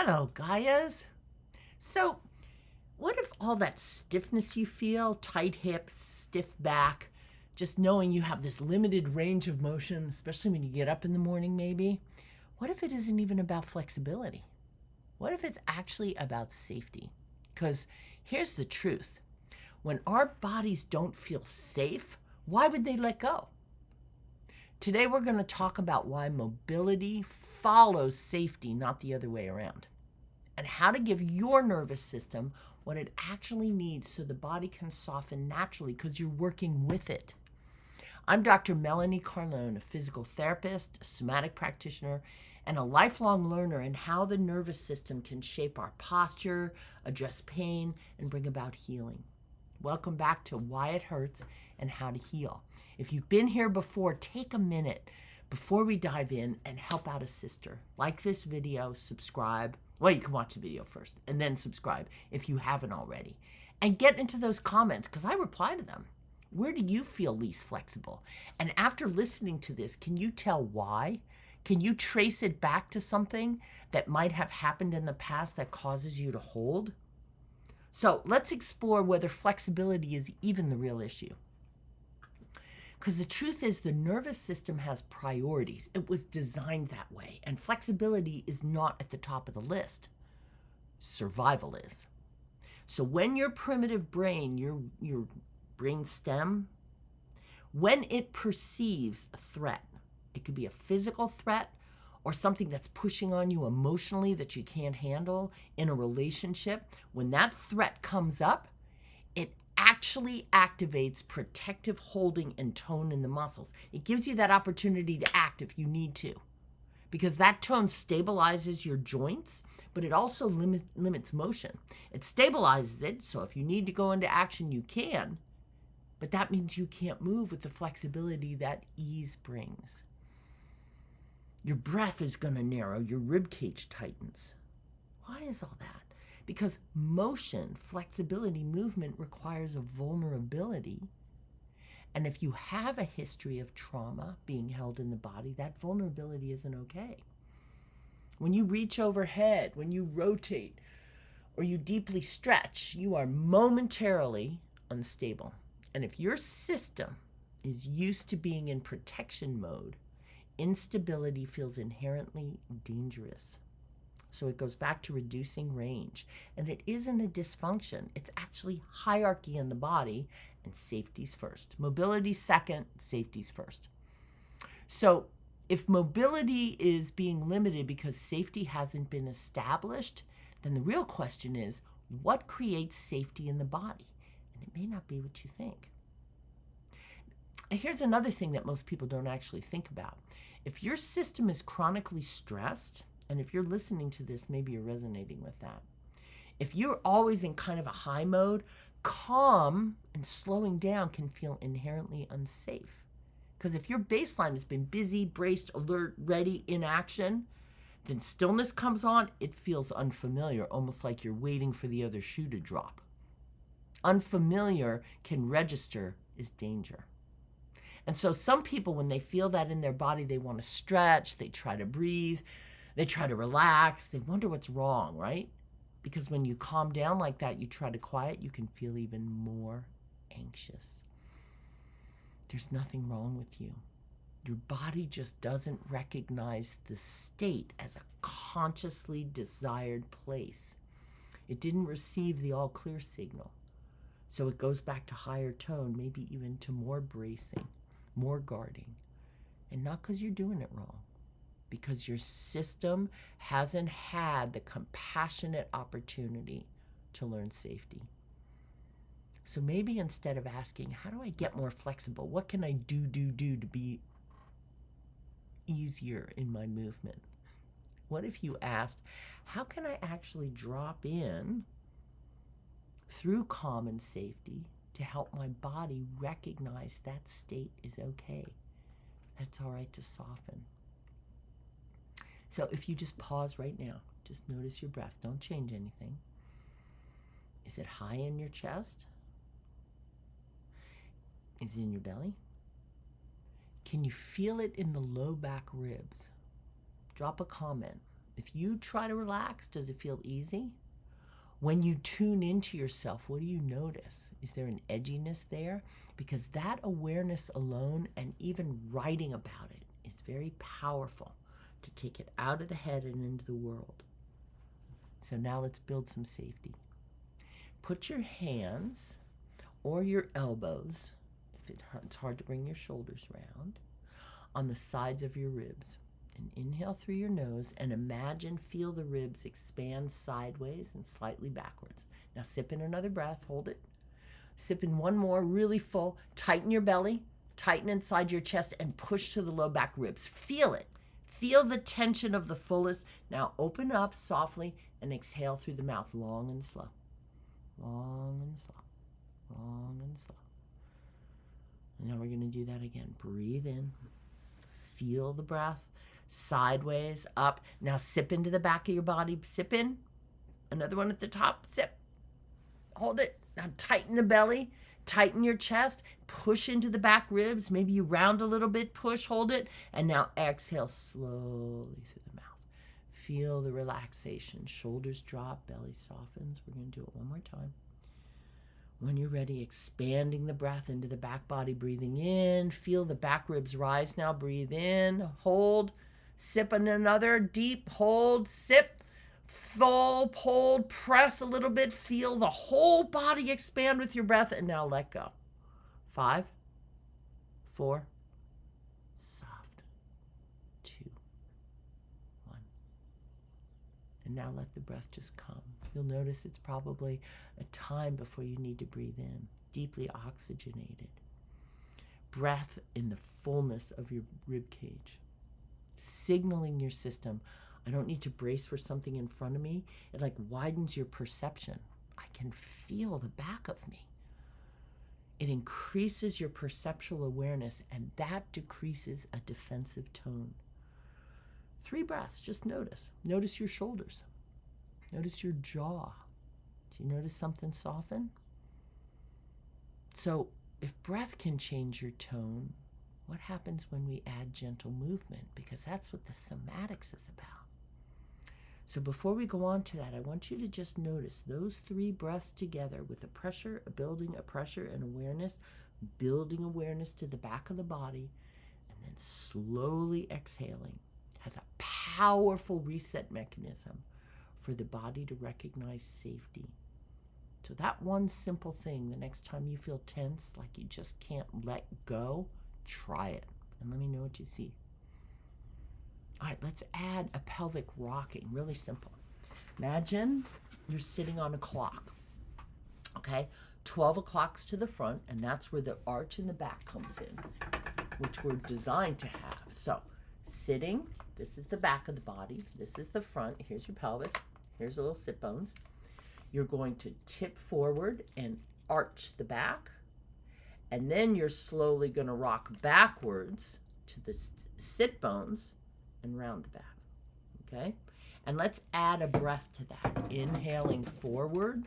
Hello, Gaias. So, what if all that stiffness you feel, tight hips, stiff back, just knowing you have this limited range of motion, especially when you get up in the morning, maybe? What if it isn't even about flexibility? What if it's actually about safety? Because here's the truth when our bodies don't feel safe, why would they let go? Today, we're going to talk about why mobility follows safety, not the other way around, and how to give your nervous system what it actually needs so the body can soften naturally because you're working with it. I'm Dr. Melanie Carlone, a physical therapist, a somatic practitioner, and a lifelong learner in how the nervous system can shape our posture, address pain, and bring about healing. Welcome back to Why It Hurts and How to Heal. If you've been here before, take a minute before we dive in and help out a sister. Like this video, subscribe. Well, you can watch the video first and then subscribe if you haven't already. And get into those comments because I reply to them. Where do you feel least flexible? And after listening to this, can you tell why? Can you trace it back to something that might have happened in the past that causes you to hold? So let's explore whether flexibility is even the real issue. Because the truth is the nervous system has priorities. It was designed that way. And flexibility is not at the top of the list. Survival is. So when your primitive brain, your brain stem, when it perceives a threat, it could be a physical threat or something that's pushing on you emotionally that you can't handle in a relationship, when that threat comes up, it actually activates protective holding and tone in the muscles. It gives you that opportunity to act if you need to, because that tone stabilizes your joints, but it also limits motion. It stabilizes it, so if you need to go into action, you can, but that means you can't move with the flexibility that ease brings. Your breath is going to narrow, your rib cage tightens. Why is all that? Because motion, flexibility, movement requires a vulnerability. And if you have a history of trauma being held in the body, that vulnerability isn't okay. When you reach overhead, when you rotate, or you deeply stretch, you are momentarily unstable. And if your system is used to being in protection mode, instability feels inherently dangerous. So it goes back to reducing range. And it isn't a dysfunction. It's actually hierarchy in the body, and safety's first. Mobility's second, safety's first. So if mobility is being limited because safety hasn't been established, then the real question is, what creates safety in the body? And it may not be what you think. Here's another thing that most people don't actually think about. If your system is chronically stressed, and if you're listening to this, maybe you're resonating with that. If you're always in kind of a high mode, calm and slowing down can feel inherently unsafe. Because if your baseline has been busy, braced, alert, ready, in action, then stillness comes on, it feels unfamiliar, almost like you're waiting for the other shoe to drop. Unfamiliar can register as danger. And so some people, when they feel that in their body, they want to stretch, they try to breathe, they try to relax, they wonder what's wrong, right? Because when you calm down like that, you try to quiet, you can feel even more anxious. There's nothing wrong with you. Your body just doesn't recognize the state as a consciously desired place. It didn't receive the all clear signal. So it goes back to higher tone, maybe even to more bracing, more guarding. And not because you're doing it wrong, because your system hasn't had the compassionate opportunity to learn safety. So maybe instead of asking, how do I get more flexible? What can I do to be easier in my movement? What if you asked, how can I actually drop in through calm and safety to help my body recognize that state is okay? It's all right to soften. So if you just pause right now, just notice your breath. Don't change anything. Is it high in your chest? Is it in your belly? Can you feel it in the low back ribs? Drop a comment. If you try to relax, does it feel easy? When you tune into yourself, what do you notice? Is there an edginess there? Because that awareness alone, and even writing about it, is very powerful to take it out of the head and into the world. So now let's build some safety. Put your hands or your elbows, if it's hard to bring your shoulders round, on the sides of your ribs. And inhale through your nose and feel the ribs expand sideways and slightly backwards. Now sip in another breath, hold it. Sip in one more, really full. Tighten your belly, tighten inside your chest, and push to the low back ribs. Feel it. Feel the tension of the fullest. Now open up softly and exhale through the mouth, long and slow. Long and slow. Long and slow. And now we're going to do that again. Breathe in. Feel the breath. Sideways, up. Now sip into the back of your body. Sip in. Another one at the top. Sip. Hold it. Now tighten the belly. Tighten your chest. Push into the back ribs. Maybe you round a little bit. Push, hold it. And now exhale slowly through the mouth. Feel the relaxation. Shoulders drop. Belly softens. We're going to do it one more time. When you're ready, expanding the breath into the back body. Breathing in. Feel the back ribs rise now. Breathe in. Hold. Sip in another, deep, hold, sip, full, hold, press a little bit, feel the whole body expand with your breath, and now let go. 5, 4, soft, 2, 1. And now let the breath just come. You'll notice it's probably a time before you need to breathe in, deeply oxygenated. Breath in the fullness of your rib cage. Signaling your system, I don't need to brace for something in front of me. It like widens your perception. I can feel the back of me. It increases your perceptual awareness, and that decreases a defensive tone. 3 breaths, just notice. Notice your shoulders. Notice your jaw. Do you notice something soften? So if breath can change your tone, what happens when we add gentle movement? Because that's what the somatics is about. So before we go on to that, I want you to just notice those 3 breaths together with a pressure, a building, a pressure, and awareness, building awareness to the back of the body, and then slowly exhaling has a powerful reset mechanism for the body to recognize safety. So that one simple thing, the next time you feel tense, like you just can't let go, try it and let me know what you see. All right, let's add a pelvic rocking, really simple. Imagine you're sitting on a clock, okay? 12 o'clock's to the front, and that's where the arch in the back comes in, which we're designed to have. So sitting, this is the back of the body, this is the front, here's your pelvis, here's the little sit bones. You're going to tip forward and arch the back, and then you're slowly going to rock backwards to the sit bones and round the back, okay? And let's add a breath to that. Inhaling forward.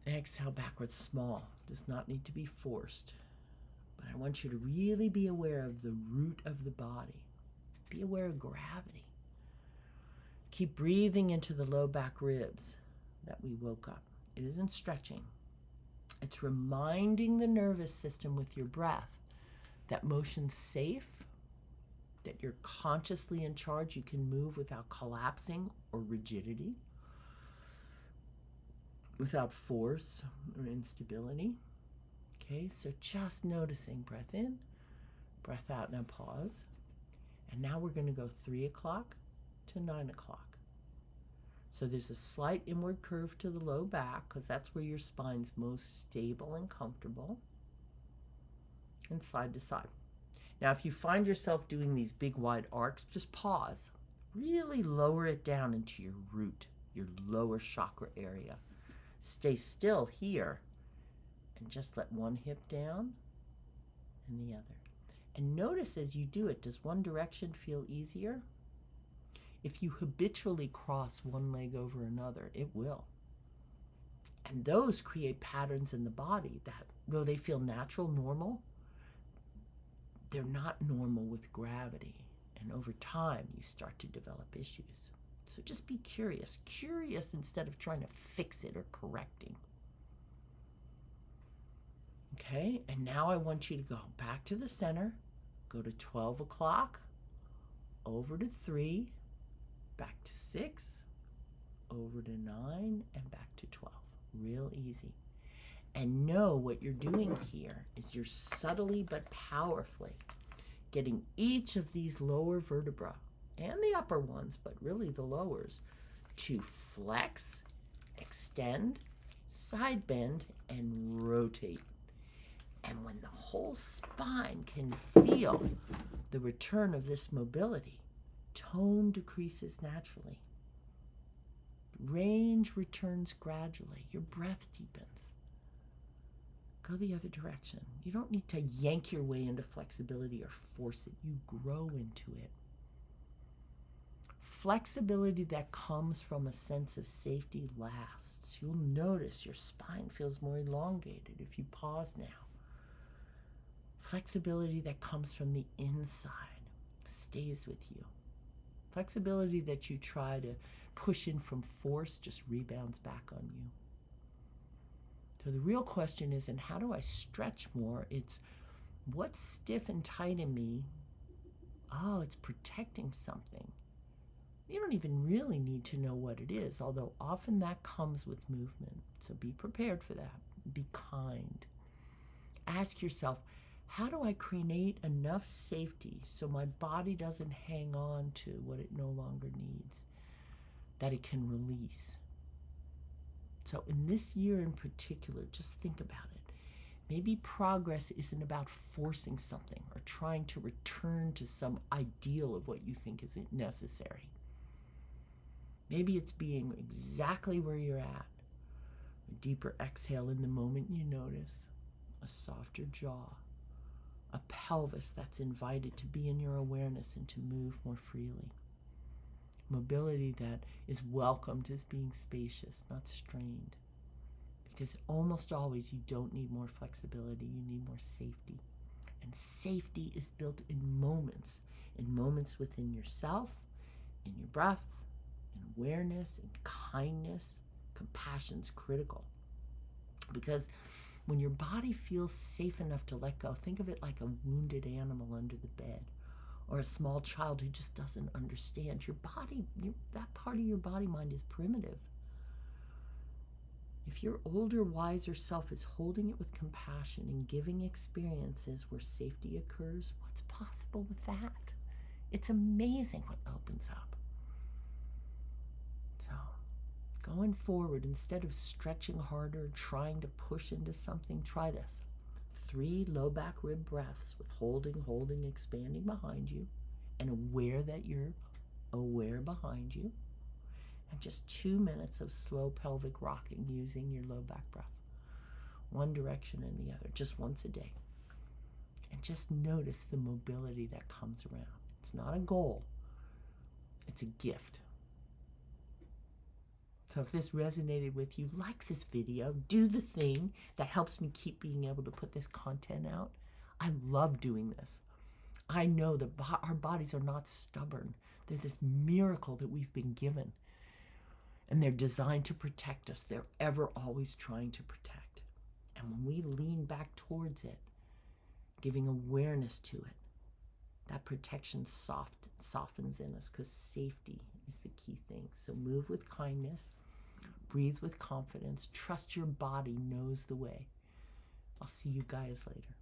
Exhale backwards, small. Does not need to be forced. But I want you to really be aware of the root of the body. Be aware of gravity. Keep breathing into the low back ribs that we woke up. It isn't stretching. It's reminding the nervous system with your breath that motion's safe, that you're consciously in charge. You can move without collapsing or rigidity, without force or instability. Okay, so just noticing breath in, breath out. Now pause. And now we're going to go 3 o'clock to 9 o'clock. So there's a slight inward curve to the low back because that's where your spine's most stable and comfortable. And side to side. Now, if you find yourself doing these big wide arcs, just pause. Really lower it down into your root, your lower chakra area. Stay still here and just let one hip down and the other. And notice as you do it, does one direction feel easier? If you habitually cross one leg over another, it will. And those create patterns in the body that, though they feel natural, normal, they're not normal with gravity. And over time, you start to develop issues. So just be curious. Curious instead of trying to fix it or correcting. Okay, and now I want you to go back to the center. Go to 12 o'clock, over to 3, back to 6, over to 9, and back to 12. Real easy. And know what you're doing here is you're subtly but powerfully getting each of these lower vertebrae and the upper ones, but really the lowers, to flex, extend, side bend, and rotate. And when the whole spine can feel the return of this mobility, tone decreases naturally. Range returns gradually. Your breath deepens. Go the other direction. You don't need to yank your way into flexibility or force it. You grow into it. Flexibility that comes from a sense of safety lasts. You'll notice your spine feels more elongated if you pause now. Flexibility that comes from the inside stays with you. Flexibility that you try to push in from force just rebounds back on you. So the real question isn't how do I stretch more? It's what's stiff and tight in me? Oh, it's protecting something. You don't even really need to know what it is, although often that comes with movement. So be prepared for that. Be kind. Ask yourself, how do I create enough safety so my body doesn't hang on to what it no longer needs, that it can release? So in this year in particular, just think about it. Maybe progress isn't about forcing something or trying to return to some ideal of what you think is necessary. Maybe it's being exactly where you're at. A deeper exhale in the moment you notice, a softer jaw, a pelvis that's invited to be in your awareness and to move more freely. Mobility that is welcomed as being spacious, not strained. Because almost always you don't need more flexibility, you need more safety. And safety is built in moments within yourself, in your breath, in awareness, in kindness. Compassion's critical. Because when your body feels safe enough to let go, think of it like a wounded animal under the bed, or a small child who just doesn't understand. Your body, that part of your body mind is primitive. If your older, wiser self is holding it with compassion and giving experiences where safety occurs, what's possible with that? It's amazing what opens up. So, going forward, instead of stretching harder, trying to push into something, try this. 3 low back rib breaths with holding, expanding behind you, and aware that you're aware behind you. And just 2 minutes of slow pelvic rocking using your low back breath. One direction and the other, just once a day. And just notice the mobility that comes around. It's not a goal, it's a gift. So if this resonated with you, like this video, do the thing that helps me keep being able to put this content out. I love doing this. I know that our bodies are not stubborn. They're this miracle that we've been given. And they're designed to protect us. They're ever always trying to protect. And when we lean back towards it, giving awareness to it, that protection softens in us because safety is the key thing. So move with kindness, breathe with confidence, trust your body knows the way. I'll see you guys later.